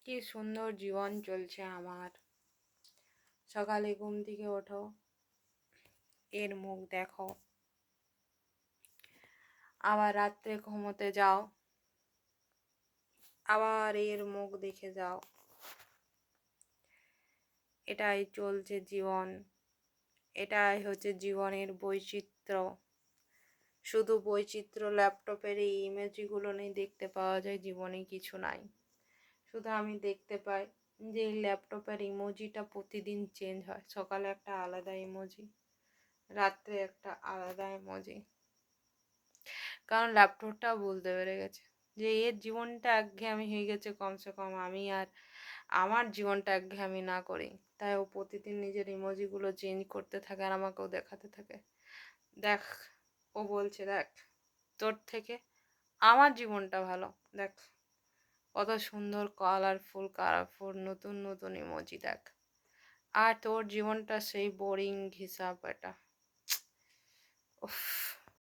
কি সুন্দর জীবন চলছে আমার। সকালে ঘুম থেকে ওঠো, এর মুখ দেখো, আবার রাত্রে ঘুমোতে যাও, আবার এর মুখ দেখে যাও। এটাই চলছে জীবন, এটাই হচ্ছে জীবনের বৈচিত্র্য। শুধু বৈচিত্র্য ল্যাপটপের এই ইমেজগুলো নেই দেখতে পাওয়া যায়, জীবনে কিছু নাই। শুধু আমি দেখতে পাই যে এই ল্যাপটপের ইমোজিটা প্রতিদিন চেঞ্জ হয়। সকালে একটা আলাদা ইমোজি, রাত্রে একটা আলাদা ইমোজি। কারণ ল্যাপটপটা বলতে পেরে গেছে যে এর জীবনটা একঘেয়েমি হয়ে গেছে, কমসে কম আমি আর আমার জীবনটা একঘেয়েমি না করি। তাই ও প্রতিদিন নিজের ইমোজিগুলো চেঞ্জ করতে থাকে আর আমাকেও দেখাতে থাকে। দেখ, ও বলছে দেখ তোর থেকে আমার জীবনটা ভালো। দেখ কত সুন্দর কালারফুল নতুন নতুন ইমোজি দেখ, আর তোর জীবনটা সেই বোরিং হিসাব। এটা উফ।